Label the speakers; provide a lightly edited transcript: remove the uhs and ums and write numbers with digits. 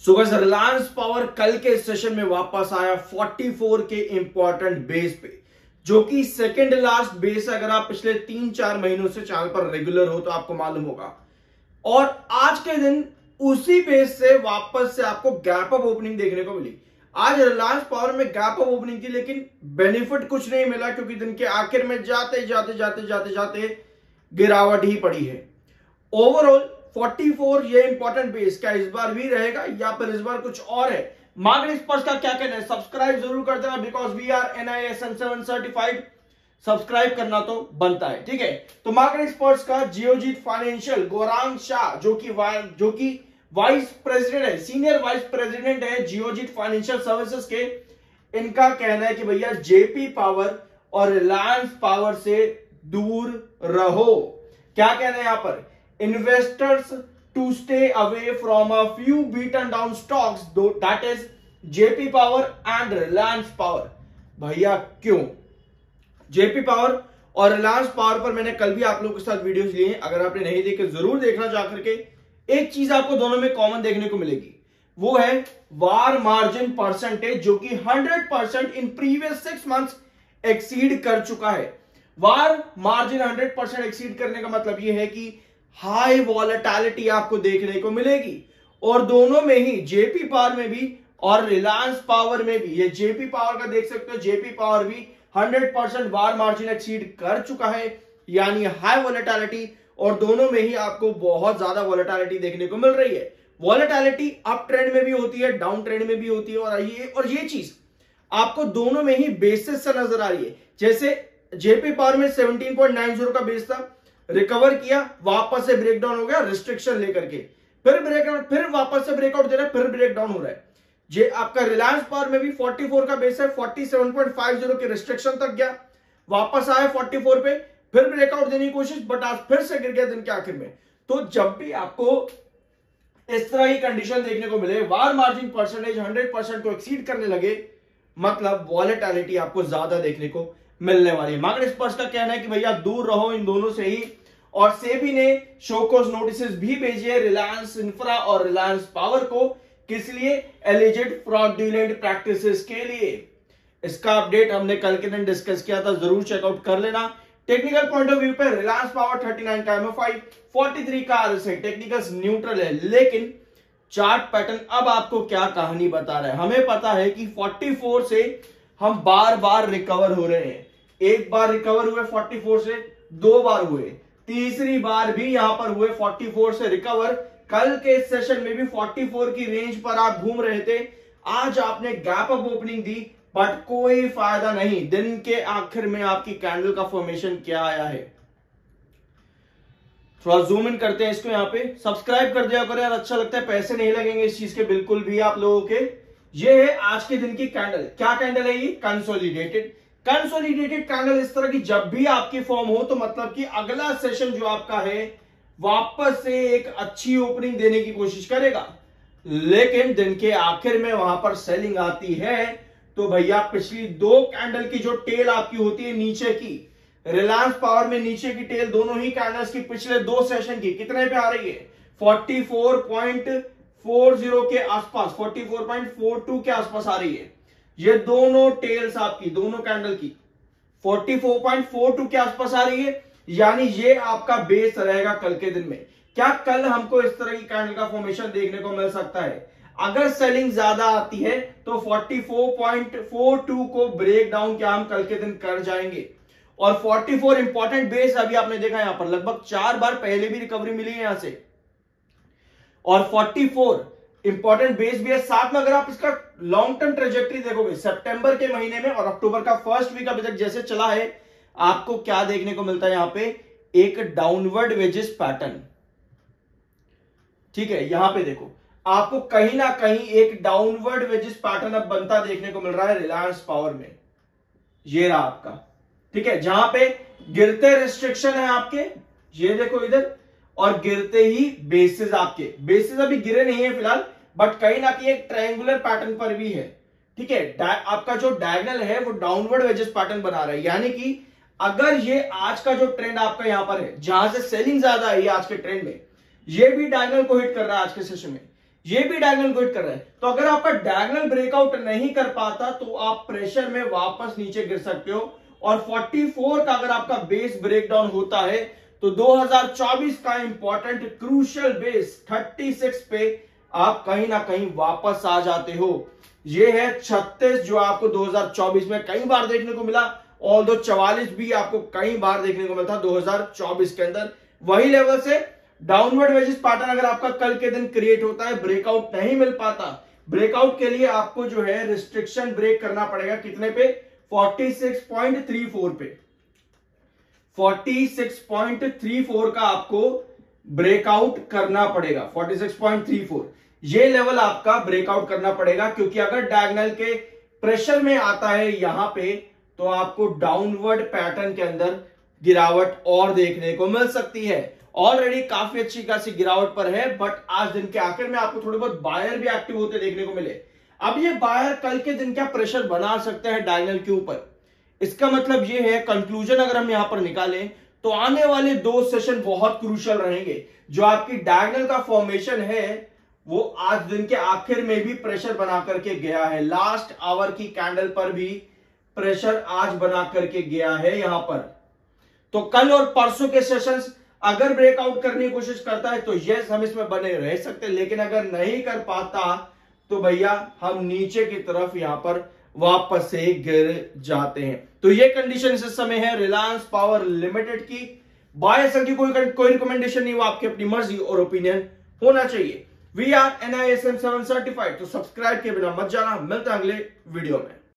Speaker 1: So guys, Reliance power कल के session में वापस आया 44 के इंपॉर्टेंट बेस पे, जो कि सेकंड लास्ट बेस है। अगर आप पिछले 3-4 महीनों से चैनल पर रेगुलर हो तो आपको मालूम होगा। और आज के दिन उसी बेस से वापस से आपको गैप अप ओपनिंग देखने को मिली। आज रिलायंस पावर में गैप अप ओपनिंग थी, लेकिन बेनिफिट कुछ नहीं मिला, क्योंकि दिन के आखिर में जाते जाते जाते जाते जाते गिरावट ही पड़ी है। ओवरऑल 44 ये इंपॉर्टेंट बेस क्या इस बार भी रहेगा या फिर इस बार कुछ और है? मार्केट एक्सपर्ट्स का क्या कहना है? सब्सक्राइब जरूर कर देना, because we are NISM 7 certified. Subscribe करना तो बनता है, ठीक है। तो मार्केट एक्सपर्ट्स का जियोजीत फाइनेंशियल गौरांग शाह, जो कि वाइस प्रेसिडेंट है, सीनियर वाइस प्रेसिडेंट है जियोजीत फाइनेंशियल सर्विसेज के, इनका कहना है कि भैया जेपी पावर और रिलायंस पावर से दूर रहो। क्या कहना है यहां पर? Investors to stay away from a few beaten down stocks, that is JP Power and Reliance Power। भैया क्यों? JP पावर और रिलायंस पावर पर मैंने कल भी आप लोगों के साथ वीडियोस लिए हैं, अगर आपने नहीं देखे जरूर देखना जाकर के। एक चीज आपको दोनों में कॉमन देखने को मिलेगी, वो है वार मार्जिन परसेंटेज, जो कि 100% इन प्रीवियस 6 मंथ्स एक्सीड कर चुका है। वार मार्जिन 100% एक्सीड करने का मतलब यह है कि हाई वॉलेटिलिटी आपको देखने को मिलेगी। और दोनों में ही, जेपी पावर में भी और रिलायंस पावर में भी, ये जेपी पावर का देख सकते हो, जेपी पावर भी 100% वार मार्जिन एक्सीड कर चुका है, यानी हाई वॉलेटिलिटी। और दोनों में ही आपको बहुत ज्यादा वॉलेटिलिटी देखने को मिल रही है। वॉलेटिलिटी अप ट्रेंड में भी होती है, डाउन ट्रेंड में भी होती है, और ये चीज आपको दोनों में ही बेसिस से नजर आ रही है। जैसे जेपी पावर में 17.90 का बेस था, रिकवर किया, वापस से ब्रेकडाउन हो गया रिस्ट्रिक्शन लेकर के, फिर ब्रेकडाउन, फिर वापस से ब्रेकआउट दे रहा है, फिर ब्रेकडाउन हो रहा है। जे आपका रिलायंस पावर में भी 44 का बेस है, 47.50 के रिस्ट्रिक्शन तक गया, वापस आया 44 पे, फिर ब्रेकआउट देने की कोशिश, बट आज फिर से गिर गया दिन के आखिर में। तो जब भी आपको इस तरह की कंडीशन देखने को मिले, वार मार्जिन परसेंटेज 100% को एक्सीड करने लगे, मतलब वॉलेटिलिटी आपको ज्यादा देखने को मिलने वाली है। मार्केट एक्सपर्ट्स का कहना है कि भैया दूर रहो इन दोनों से ही। और सेबी ने शोकॉज नोटिस भी भेजी है रिलायंस इंफ्रा और रिलायंस पावर को, किस लिए? एलिजेड फ्रॉडुलेंट प्रैक्टिसेस के लिए। इसका अपडेट हमने कल के दिन डिस्कस किया था, जरूर चेकआउट कर लेना। टेक्निकल पॉइंट ऑफ व्यू पे रिलायंस पावर 39 का MFI, 43 का RSI, टेक्निकल्स न्यूट्रल है, लेकिन चार्ट पैटर्न अब आपको क्या कहानी बता रहा है? हमें पता है कि 44 से हम बार बार रिकवर हो रहे हैं। एक बार रिकवर हुए 44 से, 2 बार हुए, तीसरी बार भी यहां पर हुए 44 से रिकवर। कल के सेशन में भी 44 की रेंज पर आप घूम रहे थे। आज आपने gap up opening the, but कोई फायदा नहीं। दिन के आखिर में आपकी कैंडल का फॉर्मेशन क्या आया है? थोड़ा जूम इन करते हैं इसको। यहां पे सब्सक्राइब कर दिया करो यार, अच्छा लगता है, पैसे नहीं लगेंगे इस चीज के बिल्कुल भी आप लोगों के। ये है आज के दिन की कैंडल। क्या कैंडल है ये? Consolidated candle. इस तरह की जब भी आपकी फॉर्म हो, तो मतलब कि अगला सेशन जो आपका है वापस से एक अच्छी ओपनिंग देने की कोशिश करेगा, लेकिन दिन के आखिर में वहां पर सेलिंग आती है, तो भैया पिछली 2 कैंडल की जो टेल आपकी होती है नीचे की, रिलायंस पावर में नीचे की टेल दोनों ही कैंडल्स की पिछले 2 सेशन की कितने पे आ रही है? 44.40 के आसपास, 44.42 के आसपास आ रही है। ये दोनों टेल्स आपकी, दोनों कैंडल की 44.42 के आसपास आ रही है, यानी ये आपका बेस रहेगा कल के दिन में। क्या कल हमको इस तरह की कैंडल का फॉर्मेशन देखने को मिल सकता है? अगर सेलिंग ज्यादा आती है तो 44.42 को ब्रेक डाउन क्या हम कल के दिन कर जाएंगे। और 44 इंपॉर्टेंट बेस, अभी आपने देखा यहां पर लगभग 4 बार पहले भी रिकवरी मिली है यहां से, और 44 इंपॉर्टेंट बेस भी है। साथ में अगर आप इसका लॉन्ग टर्म ट्रेजेक्टरी देखोगे, सितंबर के महीने में और अक्टूबर का फर्स्ट वीक अभी तक जैसे चला है, आपको क्या देखने को मिलता है? यहां पे एक डाउनवर्ड वेजेस पैटर्न, ठीक है। यहां पे देखो, आपको कहीं ना कहीं एक डाउनवर्ड वेजेस पैटर्न अब बनता देखने को मिल रहा है रिलायंस पावर में। ये रहा आपका, ठीक है, जहां पे गिरते रिस्ट्रिक्शन है आपके, ये देखो इधर, और गिरते ही बेसिस, आपके बेसिस अभी गिरे नहीं है फिलहाल, बट कहीं ना कहीं एक ट्रायंगुलर पैटर्न पर भी है, ठीक है। आपका जो डायगोनल है वो डाउनवर्ड वेजेस पैटर्न बना रहा है, यानी कि अगर ये आज का जो ट्रेंड आपका यहां पर है, जहां से सेलिंग ज्यादा है आज के ट्रेंड में, ये भी डायगोनल को हिट कर रहा है आज के सेशन में, ये भी डायगोनल को हिट कर रहा है। तो अगर आपका डायगोनल ब्रेकआउट नहीं कर पाता तो आप प्रेशर में वापस नीचे गिर सकते हो। और 44 का अगर आपका बेस ब्रेकडाउन होता है तो 2024 का इंपॉर्टेंट क्रूशियल बेस 36 पे आप कहीं ना कहीं वापस आ जाते हो। ये है 36 जो आपको 2024 में कई बार देखने को मिला, और 44 भी आपको कई बार देखने को मिलता 2024 के अंदर। वही लेवल से डाउनवर्ड वेजिस पैटर्न अगर आपका कल के दिन क्रिएट होता है, ब्रेकआउट नहीं मिल पाता, ब्रेकआउट के लिए आपको जो है रिस्ट्रिक्शन ब्रेक करना पड़ेगा कितने पे, 46.34 पे। 46.34 का आपको ब्रेकआउट करना पड़ेगा, 46.34 ये लेवल आपका ब्रेकआउट करना पड़ेगा, क्योंकि अगर डायगोनल के प्रेशर में आता है यहां पे तो आपको डाउनवर्ड पैटर्न के अंदर गिरावट और देखने को मिल सकती है। ऑलरेडी काफी अच्छी खासी गिरावट पर है, बट आज दिन के आखिर में आपको थोड़े बहुत बायर भी एक्टिव होते देखने को मिले। अब ये बायर कल के दिन क्या प्रेशर बना सकते हैं डायगोनल के ऊपर, इसका मतलब ये है कंक्लूजन अगर हम यहां पर निकालें तो आने वाले 2 सेशन बहुत क्रूशियल रहेंगे। जो आपकी डायगोनल का फॉर्मेशन है वो आज दिन के आखिर में भी प्रेशर बना करके गया है, लास्ट आवर की कैंडल पर भी प्रेशर आज बना करके गया है यहां पर। तो कल और परसों के सेशंस अगर ब्रेकआउट करने की कोशिश करता है तो यस हम इसमें बने रह सकते हैं, लेकिन अगर नहीं कर पाता तो भैया हम नीचे की तरफ यहां पर वापस से गिर जाते हैं। तो ये कंडीशन इस समय है रिलायंस पावर लिमिटेड की। बाय सेल की कोई रिकमेंडेशन नहीं, वो आपकी अपनी मर्जी और ओपिनियन होना चाहिए। वी आर NISM 7 सर्टिफाइड, तो सब्सक्राइब के बिना मत जाना। मिलते हैं अगले वीडियो में।